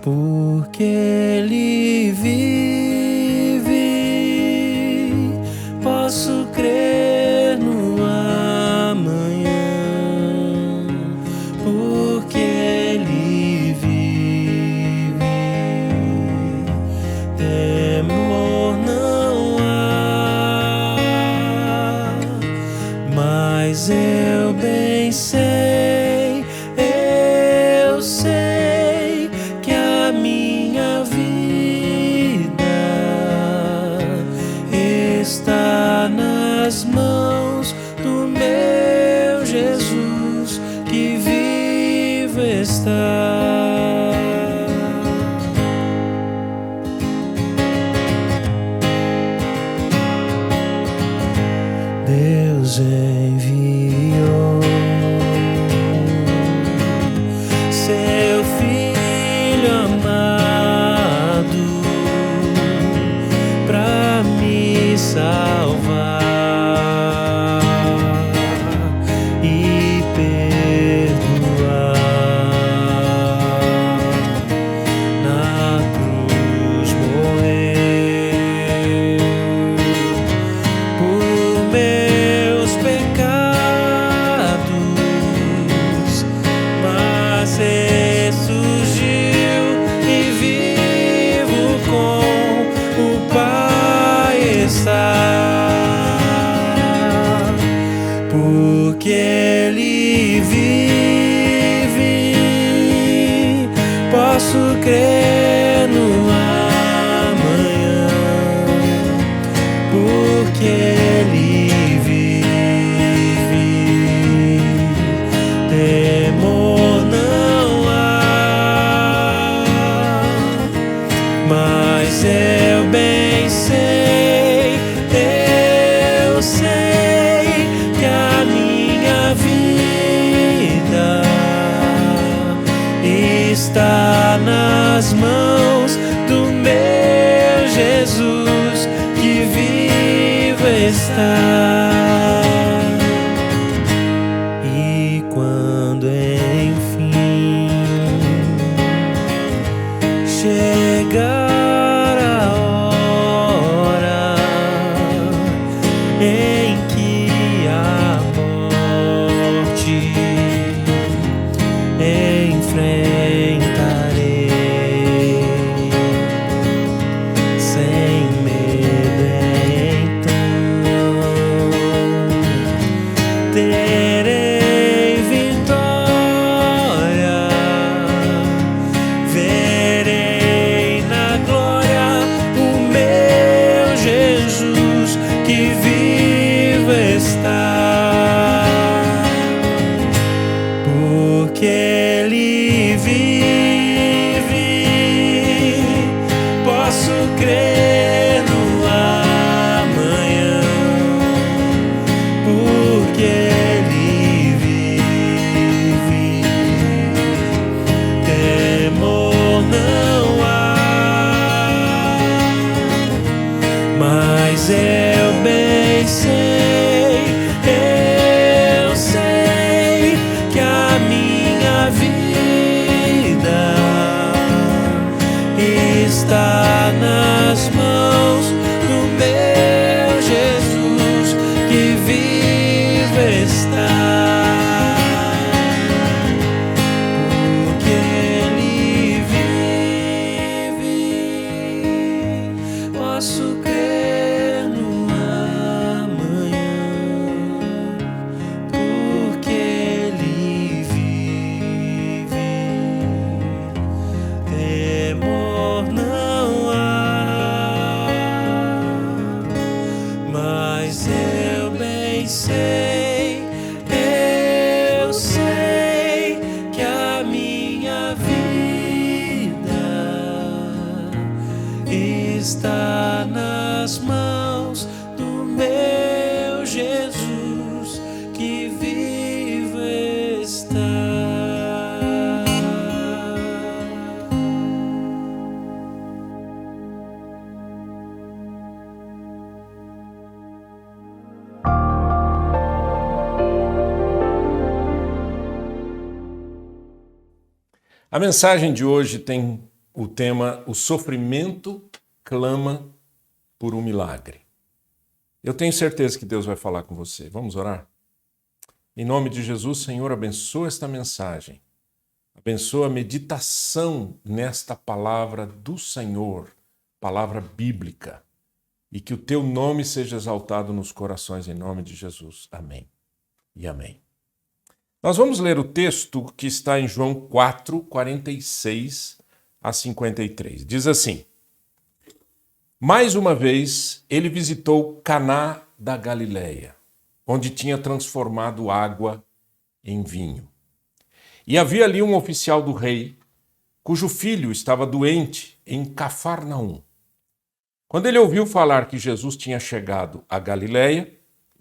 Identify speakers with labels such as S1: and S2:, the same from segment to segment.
S1: porque Ele vive, posso crer no amanhã, porque Ele vive, temor não há, mas eu bem sei, eu sei que a minha vida está nas mãos do meu Jesus, que vivo está. Deus enviou seu Filho amado pra me salvar e perdoar. Na cruz morreu por meus pecados, mas ressurgiu e vivo com o Pai está, porque Ele vive, posso crer no amanhã, porque Ele vive, temor não há, mas eu bem sei, eu sei que a minha vida está nas mãos do meu Jesus, que vivo está. E quando enfim chegar a hora em que a morte enfrentarei, sem medo então terei vitória, verei na glória o meu Jesus, que vivo está, porque Ele vive, posso crer no amanhã, porque Ele vive, temor não há, mas eu bem sei, eu sei que a minha vida está nas mãos do meu Jesus, que vivo está, porque Ele vive, posso crer no amanhã, porque Ele vive, temor não há, mas eu bem sei, eu sei que a minha vida está nas mãos do meu Jesus, que vivo está.
S2: A mensagem de hoje tem o tema O Sofrimento Clama por um Milagre. Eu tenho certeza que Deus vai falar com você. Vamos orar? Em nome de Jesus, Senhor, abençoa esta mensagem. Abençoa a meditação nesta palavra do Senhor, palavra bíblica. E que o teu nome seja exaltado nos corações, em nome de Jesus. Amém e amém. Nós vamos ler o texto que está em João 4, 46 a 53. Diz assim: Mais uma vez, ele visitou Caná da Galileia, onde tinha transformado água em vinho. E havia ali um oficial do rei, cujo filho estava doente em Cafarnaum. Quando ele ouviu falar que Jesus tinha chegado a Galileia,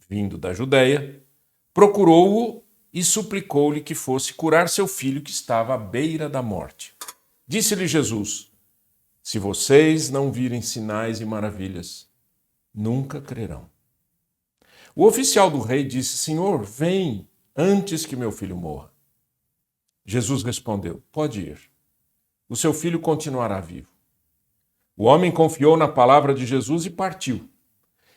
S2: vindo da Judeia, procurou-o e suplicou-lhe que fosse curar seu filho que estava à beira da morte. Disse-lhe Jesus: Se vocês não virem sinais e maravilhas, nunca crerão. O oficial do rei disse: Senhor, vem antes que meu filho morra. Jesus respondeu: Pode ir. O seu filho continuará vivo. O homem confiou na palavra de Jesus e partiu.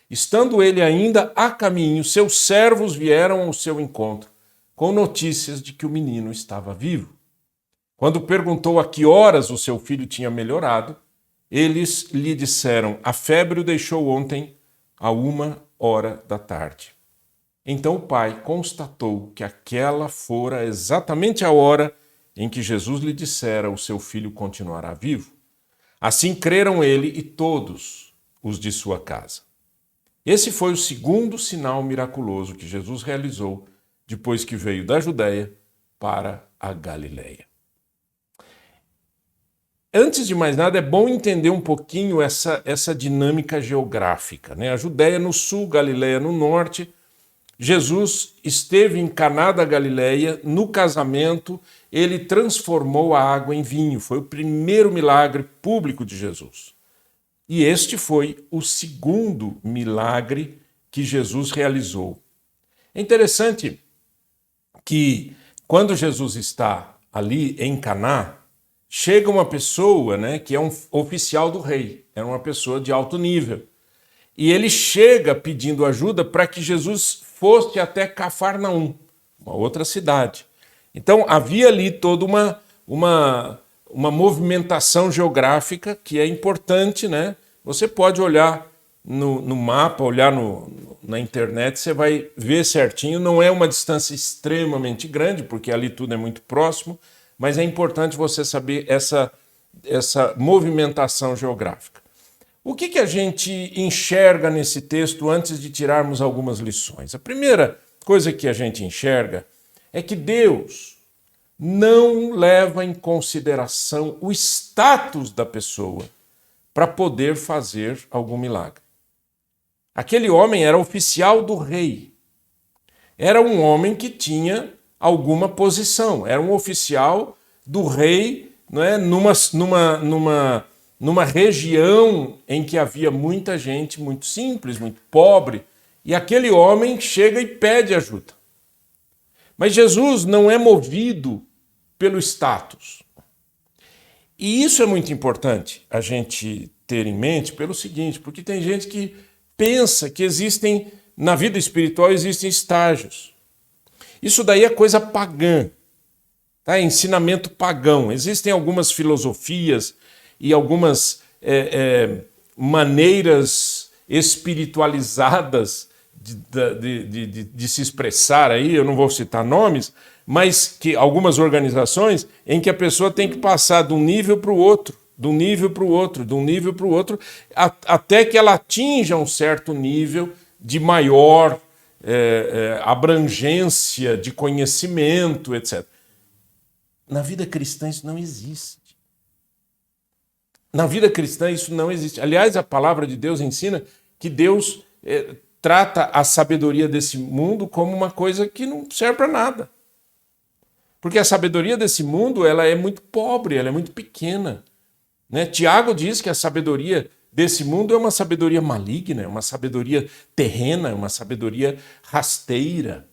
S2: Estando ele ainda a caminho, seus servos vieram ao seu encontro, com notícias de que o menino estava vivo. Quando perguntou a que horas o seu filho tinha melhorado, eles lhe disseram: A febre o deixou ontem, a 1h. Então o pai constatou que aquela fora exatamente a hora em que Jesus lhe dissera: O seu filho continuará vivo. Assim creram ele e todos os de sua casa. Esse foi o segundo sinal miraculoso que Jesus realizou depois que veio da Judeia para a Galileia. Antes de mais nada, é bom entender um pouquinho essa dinâmica geográfica, né? A Judeia no sul, Galileia no norte. Jesus esteve em Caná da Galileia, no casamento, ele transformou a água em vinho. Foi o primeiro milagre público de Jesus. E este foi o segundo milagre que Jesus realizou. É interessante que quando Jesus está ali em Caná, chega uma pessoa, né, que é um oficial do rei, era uma pessoa de alto nível. E ele chega pedindo ajuda para que Jesus fosse até Cafarnaum, uma outra cidade. Então havia ali toda uma movimentação geográfica que é importante, né? Você pode olhar no mapa, olhar na internet, você vai ver certinho. Não é uma distância extremamente grande, porque ali tudo é muito próximo, mas é importante você saber essa movimentação geográfica. O que a gente enxerga nesse texto antes de tirarmos algumas lições? A primeira coisa que a gente enxerga é que Deus não leva em consideração o status da pessoa para poder fazer algum milagre. Aquele homem era oficial do rei. Era um homem que tinha alguma posição. Era um oficial do rei, não é? Numa região em que havia muita gente muito simples, muito pobre, e aquele homem chega e pede ajuda. Mas Jesus não é movido pelo status. E isso é muito importante a gente ter em mente pelo seguinte, porque tem gente que pensa que na vida espiritual existem estágios. Isso daí é coisa pagã, tá? É ensinamento pagão. Existem algumas filosofias e algumas maneiras espiritualizadas de se expressar aí, eu não vou citar nomes, mas que algumas organizações em que a pessoa tem que passar de um nível para o outro, de um nível para o outro, de um nível para o outro, até que ela atinja um certo nível de maior abrangência de conhecimento, etc. Na vida cristã isso não existe. Na vida cristã isso não existe. Aliás, a palavra de Deus ensina que Deus trata a sabedoria desse mundo como uma coisa que não serve para nada. Porque a sabedoria desse mundo ela é muito pobre, ela é muito pequena. Né? Tiago diz que a sabedoria desse mundo é uma sabedoria maligna, é uma sabedoria terrena, é uma sabedoria rasteira.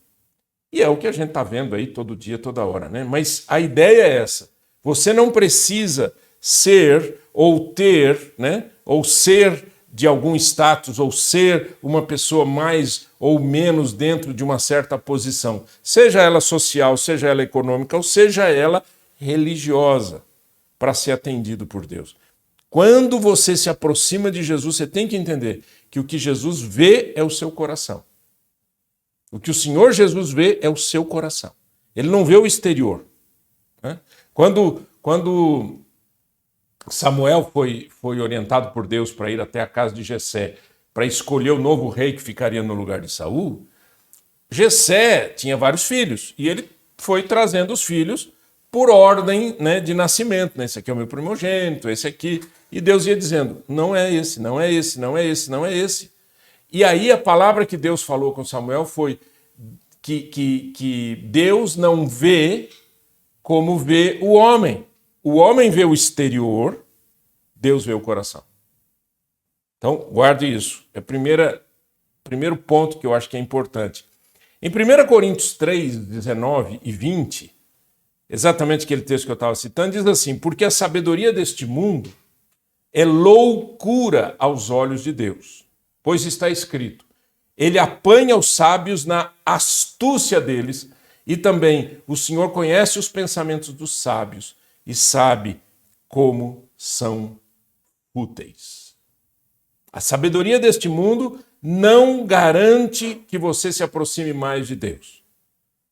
S2: E é o que a gente está vendo aí todo dia, toda hora. Né? Mas a ideia é essa. Você não precisa ser ou ter, né? Ou ser de algum status, ou ser uma pessoa mais ou menos dentro de uma certa posição, seja ela social, seja ela econômica, ou seja ela religiosa, para ser atendido por Deus. Quando você se aproxima de Jesus, você tem que entender que o que Jesus vê é o seu coração. O que o Senhor Jesus vê é o seu coração. Ele não vê o exterior. Né? Quando Samuel foi orientado por Deus para ir até a casa de Jessé, para escolher o novo rei que ficaria no lugar de Saul, Jessé tinha vários filhos, e ele foi trazendo os filhos por ordem, né, de nascimento. Né? Esse aqui é o meu primogênito, esse aqui. E Deus ia dizendo, não é esse, não é esse, não é esse, não é esse. E aí a palavra que Deus falou com Samuel foi que Deus não vê como vê o homem. O homem vê o exterior, Deus vê o coração. Então, guarde isso. É o primeiro ponto que eu acho que é importante. Em 1 Coríntios 3, 19 e 20, exatamente aquele texto que eu estava citando, diz assim, porque a sabedoria deste mundo é loucura aos olhos de Deus, pois está escrito, ele apanha os sábios na astúcia deles, e também o Senhor conhece os pensamentos dos sábios e sabe como são fúteis. A sabedoria deste mundo não garante que você se aproxime mais de Deus.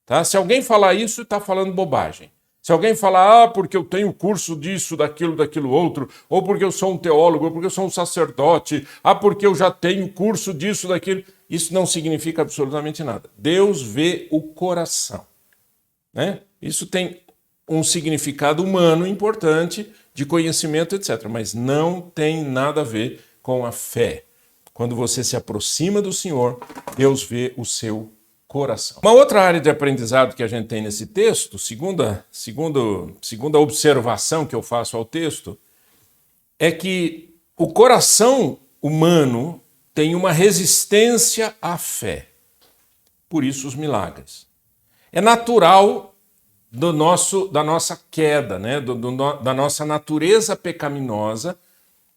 S2: Tá? Se alguém falar isso, está falando bobagem. Se alguém falar, porque eu tenho curso disso, daquilo outro, ou porque eu sou um teólogo, ou porque eu sou um sacerdote, porque eu já tenho curso disso, daquilo, isso não significa absolutamente nada. Deus vê o coração. Né? Isso tem um significado humano importante, de conhecimento, etc. Mas não tem nada a ver com a fé. Quando você se aproxima do Senhor, Deus vê o seu coração. Uma outra área de aprendizado que a gente tem nesse texto, segunda observação que eu faço ao texto, é que o coração humano tem uma resistência à fé. Por isso os milagres. É natural da nossa queda, né? Da nossa natureza pecaminosa,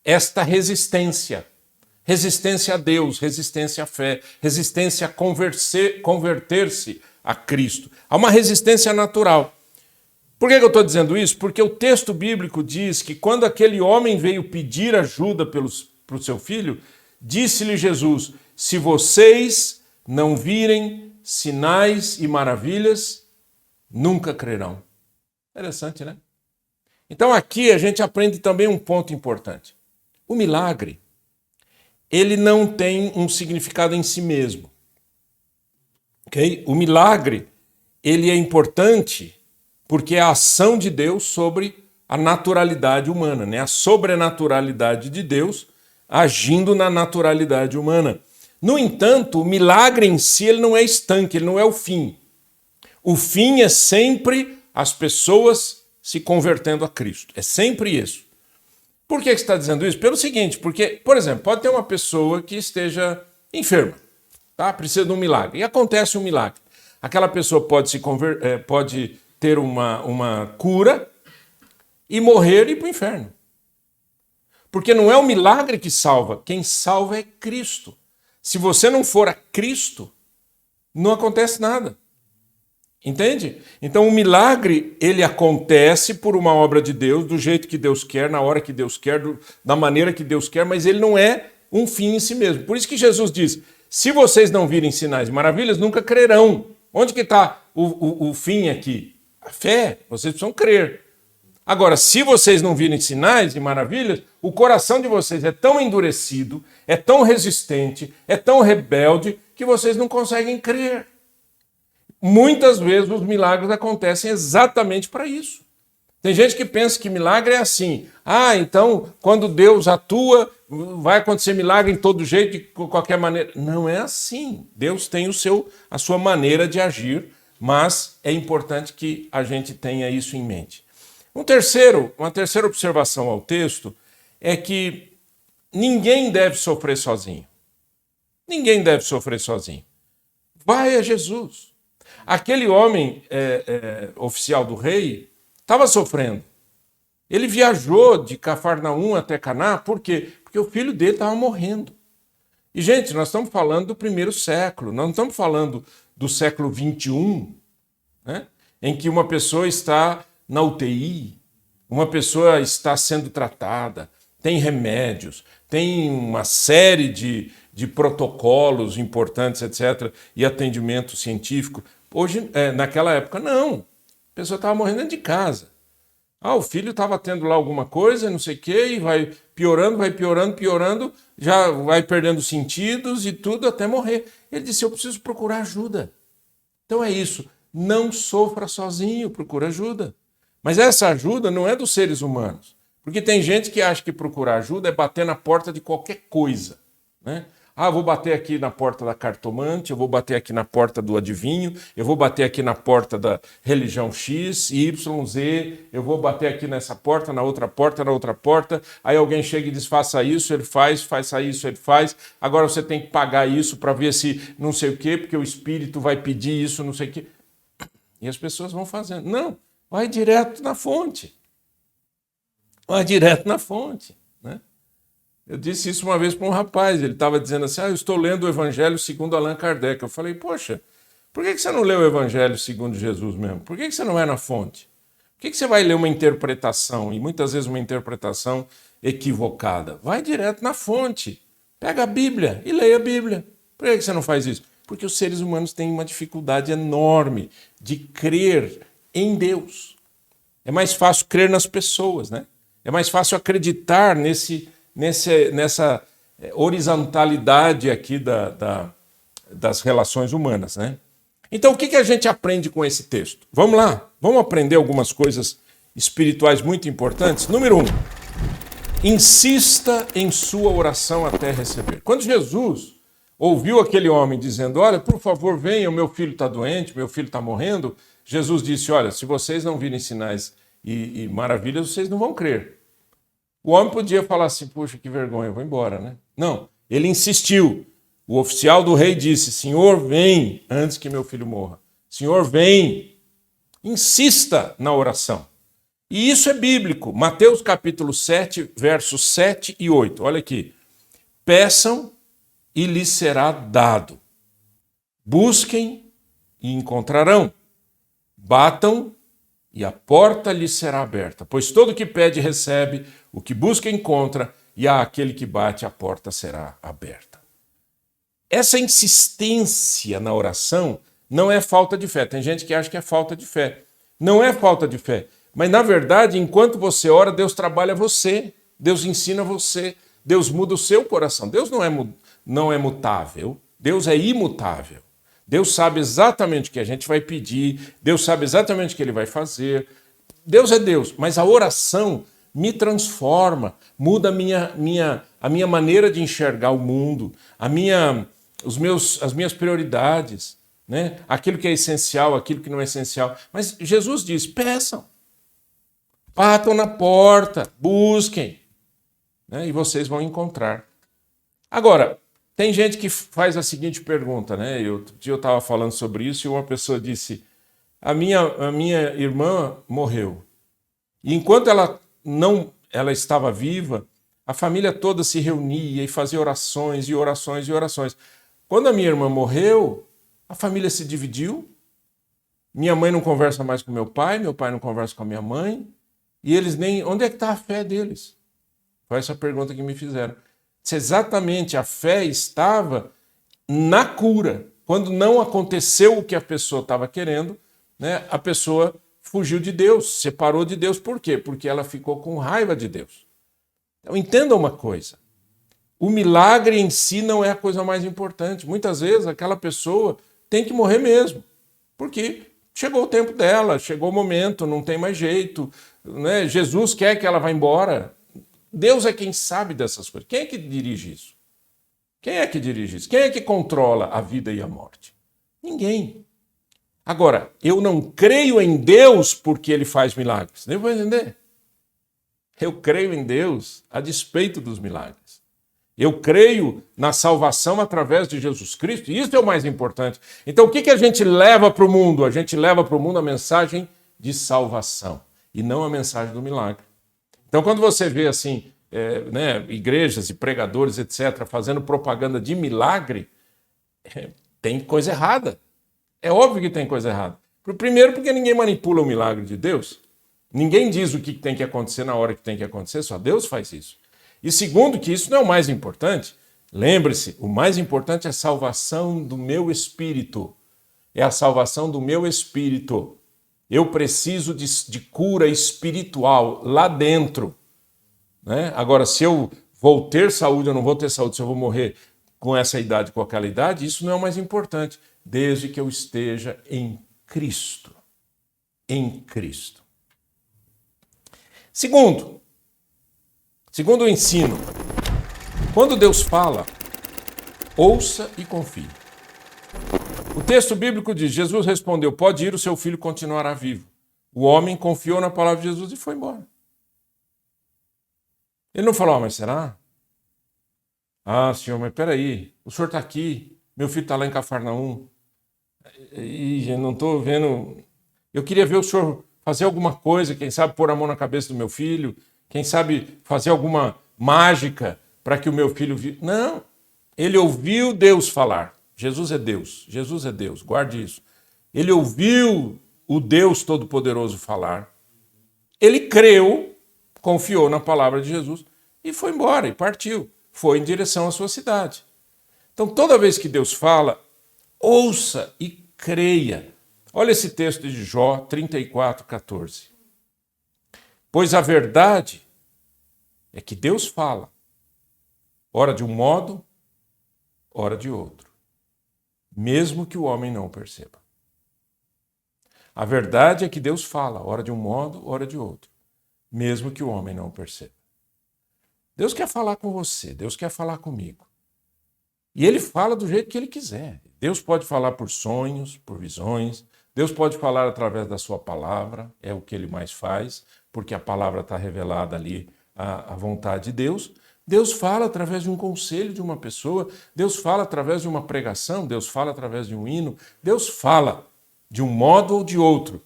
S2: esta resistência. Resistência a Deus, resistência à fé, resistência a converter-se a Cristo. Há uma resistência natural. Por que eu estou dizendo isso? Porque o texto bíblico diz que quando aquele homem veio pedir ajuda para o seu filho, disse-lhe Jesus, se vocês não virem sinais e maravilhas, nunca crerão. Interessante, né? Então aqui a gente aprende também um ponto importante. O milagre, ele não tem um significado em si mesmo. Okay? O milagre, ele é importante porque é a ação de Deus sobre a naturalidade humana, né? A sobrenaturalidade de Deus agindo na naturalidade humana. No entanto, o milagre em si ele não é estanque, ele não é o fim. O fim é sempre as pessoas se convertendo a Cristo. É sempre isso. Por que você está dizendo isso? Pelo seguinte, porque, por exemplo, pode ter uma pessoa que esteja enferma, tá? Precisa de um milagre. E acontece um milagre. Aquela pessoa pode ter uma cura e morrer e ir para o inferno. Porque não é o milagre que salva, quem salva é Cristo. Se você não for a Cristo, não acontece nada. Entende? Então o milagre, ele acontece por uma obra de Deus, do jeito que Deus quer, na hora que Deus quer, da maneira que Deus quer, mas ele não é um fim em si mesmo. Por isso que Jesus diz, se vocês não virem sinais e maravilhas, nunca crerão. Onde que está o fim aqui? A fé, vocês precisam crer. Agora, se vocês não virem sinais e maravilhas, o coração de vocês é tão endurecido, é tão resistente, é tão rebelde, que vocês não conseguem crer. Muitas vezes os milagres acontecem exatamente para isso. Tem gente que pensa que milagre é assim. Então, quando Deus atua, vai acontecer milagre em todo jeito, de qualquer maneira. Não é assim. Deus tem a sua maneira de agir, mas é importante que a gente tenha isso em mente. Uma terceira observação ao texto é que ninguém deve sofrer sozinho. Ninguém deve sofrer sozinho. Vai a Jesus. Aquele homem oficial do rei estava sofrendo. Ele viajou de Cafarnaum até Caná, por quê? Porque o filho dele estava morrendo. E, gente, nós estamos falando do primeiro século, nós não estamos falando do século XXI, né? Em que uma pessoa está na UTI, uma pessoa está sendo tratada, tem remédios, tem uma série de protocolos importantes, etc., e atendimento científico. Hoje, naquela época, não. A pessoa estava morrendo dentro de casa. O filho estava tendo lá alguma coisa, não sei o quê, e vai piorando, já vai perdendo sentidos e tudo até morrer. Ele disse, eu preciso procurar ajuda. Então é isso, não sofra sozinho, procura ajuda. Mas essa ajuda não é dos seres humanos, porque tem gente que acha que procurar ajuda é bater na porta de qualquer coisa, né? Vou bater aqui na porta da cartomante, eu vou bater aqui na porta do adivinho, eu vou bater aqui na porta da religião X, Y, Z, eu vou bater aqui nessa porta, na outra porta, aí alguém chega e diz, faça isso, ele faz, faça isso, ele faz, agora você tem que pagar isso para ver se não sei o quê, porque o espírito vai pedir isso, não sei o quê. E as pessoas vão fazendo. Não, vai direto na fonte. Vai direto na fonte, né? Eu disse isso uma vez para um rapaz, ele estava dizendo assim, eu estou lendo o Evangelho segundo Allan Kardec. Eu falei, poxa, por que você não lê o Evangelho segundo Jesus mesmo? Por que você não é na fonte? Por que você vai ler uma interpretação, e muitas vezes uma interpretação equivocada? Vai direto na fonte, pega a Bíblia e leia a Bíblia. Por que você não faz isso? Porque os seres humanos têm uma dificuldade enorme de crer em Deus. É mais fácil crer nas pessoas, né? É mais fácil acreditar nessa horizontalidade aqui das relações humanas, né? Então, o que a gente aprende com esse texto? Vamos lá, vamos aprender algumas coisas espirituais muito importantes. Número 1, insista em sua oração até receber. Quando Jesus ouviu aquele homem dizendo, olha, por favor, venha, meu filho está doente, meu filho está morrendo, Jesus disse, olha, se vocês não virem sinais e maravilhas, vocês não vão crer. O homem podia falar assim, puxa, que vergonha, eu vou embora, né? Não, ele insistiu. O oficial do rei disse, Senhor, vem, antes que meu filho morra. Senhor, vem. Insista na oração. E isso é bíblico. Mateus capítulo 7, versos 7 e 8. Olha aqui. Peçam e lhes será dado. Busquem e encontrarão. Batam e a porta lhes será aberta. Pois todo que pede recebe, o que busca encontra, e a aquele que bate a porta será aberta. Essa insistência na oração não é falta de fé. Tem gente que acha que é falta de fé. Não é falta de fé. Mas, na verdade, enquanto você ora, Deus trabalha você. Deus ensina você. Deus muda o seu coração. Deus não é mutável. Deus é imutável. Deus sabe exatamente o que a gente vai pedir. Deus sabe exatamente o que Ele vai fazer. Deus é Deus. Mas a oração me transforma, muda a minha maneira de enxergar o mundo, as minhas prioridades, né? Aquilo que é essencial, aquilo que não é essencial. Mas Jesus diz, peçam, batam na porta, busquem, né? E vocês vão encontrar. Agora, tem gente que faz a seguinte pergunta, né? Outro dia eu estava falando sobre isso e uma pessoa disse, a minha irmã morreu. E enquanto ela estava viva, a família toda se reunia e fazia orações e orações e orações. Quando a minha irmã morreu, a família se dividiu. Minha mãe não conversa mais com meu pai não conversa com a minha mãe, e eles nem... Onde é que está a fé deles? Foi essa pergunta que me fizeram. Se exatamente a fé estava na cura. Quando não aconteceu o que a pessoa estava querendo, né, a pessoa fugiu de Deus, separou de Deus. Por quê? Porque ela ficou com raiva de Deus. Então, entenda uma coisa. O milagre em si não é a coisa mais importante. Muitas vezes aquela pessoa tem que morrer mesmo. Porque chegou o tempo dela, chegou o momento, não tem mais jeito, né? Jesus quer que ela vá embora. Deus é quem sabe dessas coisas. Quem é que dirige isso? Quem é que dirige isso? Quem é que controla a vida e a morte? Ninguém. Agora, eu não creio em Deus porque Ele faz milagres. Deu para entender? Eu creio em Deus a despeito dos milagres. Eu creio na salvação através de Jesus Cristo, e isso é o mais importante. Então, o que a gente leva para o mundo? A gente leva para o mundo a mensagem de salvação, e não a mensagem do milagre. Então, quando você vê assim, igrejas e pregadores, etc., fazendo propaganda de milagre, tem coisa errada. É óbvio que tem coisa errada. Primeiro, porque ninguém manipula o milagre de Deus. Ninguém diz o que tem que acontecer na hora que tem que acontecer, só Deus faz isso. E segundo, que isso não é o mais importante. Lembre-se, o mais importante é a salvação do meu espírito. É a salvação do meu espírito. Eu preciso de cura espiritual lá dentro. Né? Agora, se eu vou ter saúde ou não vou ter saúde, se eu vou morrer com essa idade, com aquela idade, isso não é o mais importante, desde que eu esteja em Cristo. Em Cristo. Segundo o ensino, quando Deus fala, ouça e confie. O texto bíblico diz, Jesus respondeu, pode ir, o seu filho continuará vivo. O homem confiou na palavra de Jesus e foi embora. Ele não falou, mas será? Ah, senhor, mas peraí, o senhor está aqui, meu filho está lá em Cafarnaum, e eu não estou vendo... Eu queria ver o senhor fazer alguma coisa, quem sabe pôr a mão na cabeça do meu filho, quem sabe fazer alguma mágica para que o meu filho... Não, ele ouviu Deus falar. Jesus é Deus, guarde isso. Ele ouviu o Deus Todo-Poderoso falar, ele creu, confiou na palavra de Jesus e foi embora, e partiu. Foi em direção à sua cidade. Então, toda vez que Deus fala, ouça e creia. Olha esse texto de Jó 34, 14. Pois a verdade é que Deus fala, ora de um modo, ora de outro, mesmo que o homem não perceba. A verdade é que Deus fala, ora de um modo, ora de outro, mesmo que o homem não perceba. Deus quer falar com você, Deus quer falar comigo. E Ele fala do jeito que Ele quiser. Deus pode falar por sonhos, por visões, Deus pode falar através da sua palavra, é o que Ele mais faz, porque a palavra está revelada ali, a vontade de Deus. Deus fala através de um conselho de uma pessoa, Deus fala através de uma pregação, Deus fala através de um hino, Deus fala de um modo ou de outro,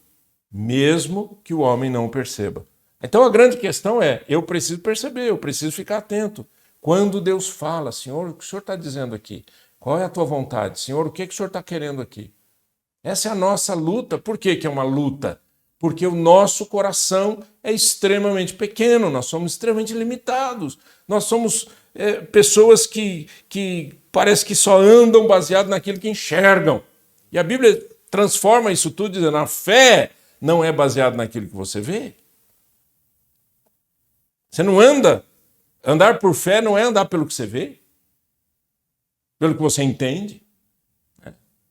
S2: mesmo que o homem não perceba. Então a grande questão é, eu preciso perceber, eu preciso ficar atento. Quando Deus fala, Senhor, o que o Senhor está dizendo aqui? Qual é a tua vontade? Senhor, o que o Senhor está querendo aqui? Essa é a nossa luta. Por que é uma luta? Porque o nosso coração é extremamente pequeno, nós somos extremamente limitados. Nós somos pessoas que parece que só andam baseado naquilo que enxergam. E a Bíblia transforma isso tudo dizendo, a fé não é baseada naquilo que você vê. Você não anda. Andar por fé não é andar pelo que você vê, pelo que você entende.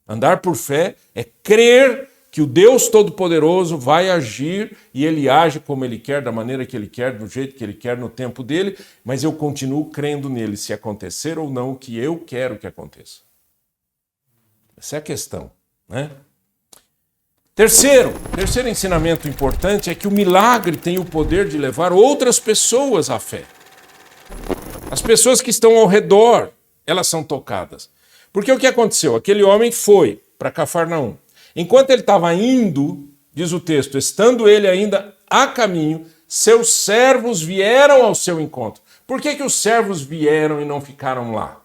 S2: Andar por fé é crer que o Deus Todo-Poderoso vai agir e Ele age como Ele quer, da maneira que Ele quer, do jeito que Ele quer, no tempo dele, mas eu continuo crendo nele, se acontecer ou não o que eu quero que aconteça. Essa é a questão, né? Terceiro ensinamento importante é que o milagre tem o poder de levar outras pessoas à fé. As pessoas que estão ao redor, elas são tocadas. Porque o que aconteceu? Aquele homem foi para Cafarnaum. Enquanto ele estava indo, diz o texto, estando ele ainda a caminho, seus servos vieram ao seu encontro. Por que os servos vieram e não ficaram lá?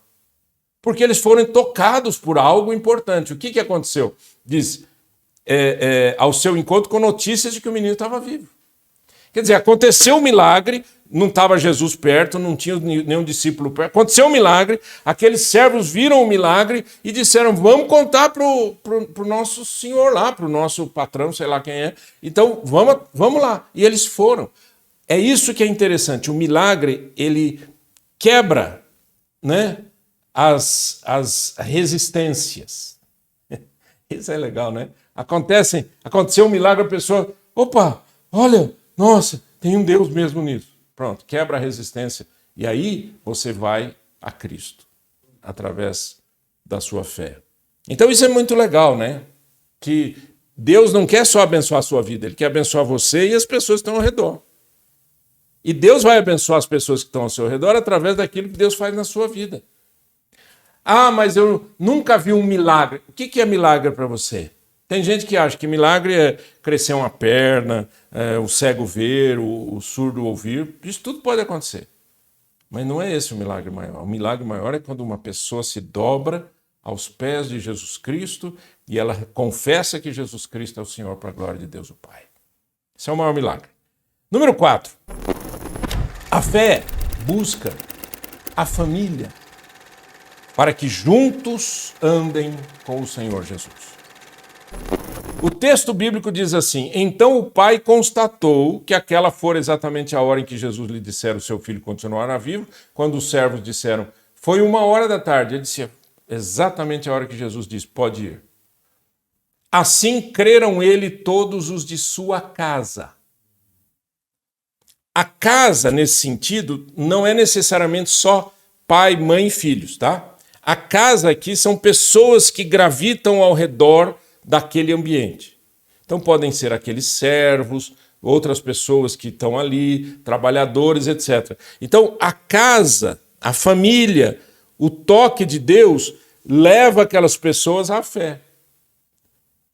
S2: Porque eles foram tocados por algo importante. O que aconteceu? Diz, ao seu encontro com notícias de que o menino estava vivo. Quer dizer, aconteceu um milagre, não estava Jesus perto, não tinha nenhum discípulo perto. Aconteceu um milagre, aqueles servos viram o milagre e disseram, vamos contar para o nosso senhor lá, para o nosso patrão, sei lá quem é. Então, vamos lá. E eles foram. É isso que é interessante. O milagre, ele quebra, né, as resistências. Isso é legal, né? Aconteceu um milagre, a pessoa, opa, olha, nossa, tem um Deus mesmo nisso. Pronto, quebra a resistência. E aí você vai a Cristo, através da sua fé. Então isso é muito legal, né? Que Deus não quer só abençoar a sua vida, Ele quer abençoar você e as pessoas que estão ao redor. E Deus vai abençoar as pessoas que estão ao seu redor através daquilo que Deus faz na sua vida. Ah, mas eu nunca vi um milagre. O que é milagre para você? Tem gente que acha que milagre é crescer uma perna, o cego ver, o surdo ouvir. Isso tudo pode acontecer. Mas não é esse o milagre maior. O milagre maior é quando uma pessoa se dobra aos pés de Jesus Cristo e ela confessa que Jesus Cristo é o Senhor para a glória de Deus o Pai. Esse é o maior milagre. Número 4. A fé busca a família para que juntos andem com o Senhor Jesus. O texto bíblico diz assim: então o pai constatou que aquela fora exatamente a hora em que Jesus lhe dissera o seu filho continuará vivo. Quando os servos disseram, foi 1h da tarde, ele disse, exatamente a hora que Jesus disse, pode ir. Assim creram ele todos os de sua casa. A casa, nesse sentido, não é necessariamente só pai, mãe e filhos, tá? A casa aqui são pessoas que gravitam ao redor daquele ambiente. Então podem ser aqueles servos, outras pessoas que estão ali, trabalhadores, etc. Então a casa, a família, o toque de Deus leva aquelas pessoas à fé.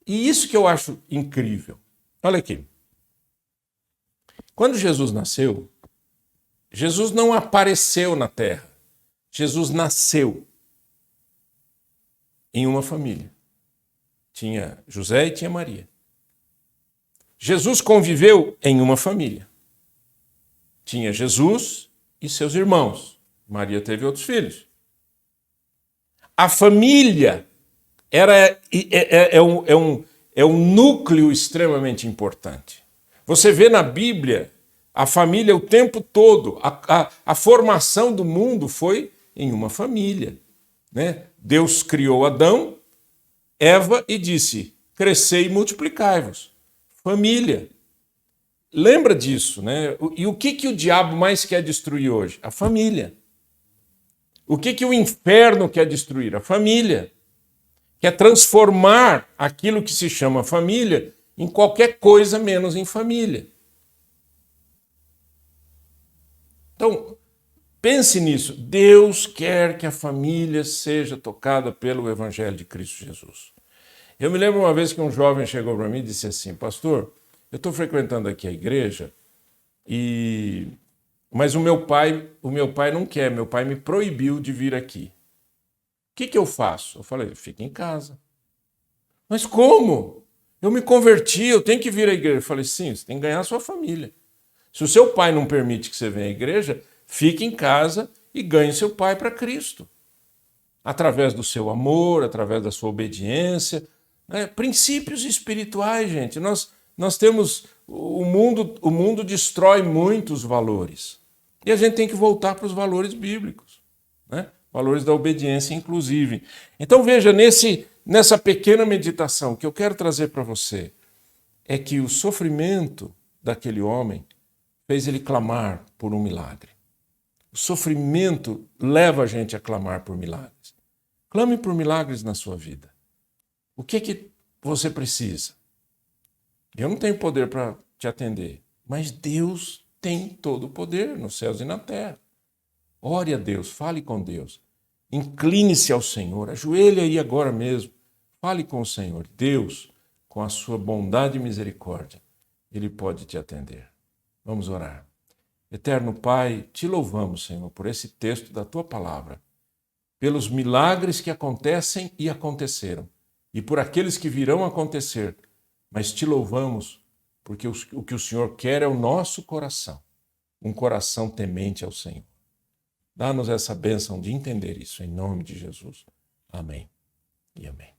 S2: E isso que eu acho incrível. Olha aqui. Quando Jesus nasceu, Jesus não apareceu na terra. Jesus nasceu em uma família. Tinha José e tinha Maria. Jesus conviveu em uma família. Tinha Jesus e seus irmãos. Maria teve outros filhos. A família é um núcleo extremamente importante. Você vê na Bíblia a família o tempo todo. A formação do mundo foi em uma família, né? Deus criou Adão, Eva e disse, crescei e multiplicai-vos. Família. Lembra disso, né? E o que o diabo mais quer destruir hoje? A família. O que o inferno quer destruir? A família. Quer transformar aquilo que se chama família em qualquer coisa menos em família. Então, pense nisso. Deus quer que a família seja tocada pelo Evangelho de Cristo Jesus. Eu me lembro uma vez que um jovem chegou para mim e disse assim, pastor, eu estou frequentando aqui a igreja, mas o meu pai não quer, meu pai me proibiu de vir aqui. O que eu faço? Eu falei, fica em casa. Mas como? Eu me converti, eu tenho que vir à igreja. Eu falei, sim, você tem que ganhar a sua família. Se o seu pai não permite que você venha à igreja, fique em casa e ganhe seu pai para Cristo. Através do seu amor, através da sua obediência. Princípios espirituais, gente. Nós temos... O mundo destrói muitos valores. E a gente tem que voltar para os valores bíblicos. Né? Valores da obediência, inclusive. Então veja, nessa pequena meditação que eu quero trazer para você, é que o sofrimento daquele homem fez ele clamar por um milagre. O sofrimento leva a gente a clamar por milagres. Clame por milagres na sua vida. O que você precisa? Eu não tenho poder para te atender, mas Deus tem todo o poder nos céus e na terra. Ore a Deus, fale com Deus. Incline-se ao Senhor, ajoelhe aí agora mesmo. Fale com o Senhor. Deus, com a sua bondade e misericórdia, Ele pode te atender. Vamos orar. Eterno Pai, te louvamos, Senhor, por esse texto da Tua palavra, pelos milagres que acontecem e aconteceram, e por aqueles que virão a acontecer, mas te louvamos porque o que o Senhor quer é o nosso coração, um coração temente ao Senhor. Dá-nos essa bênção de entender isso, em nome de Jesus. Amém e amém.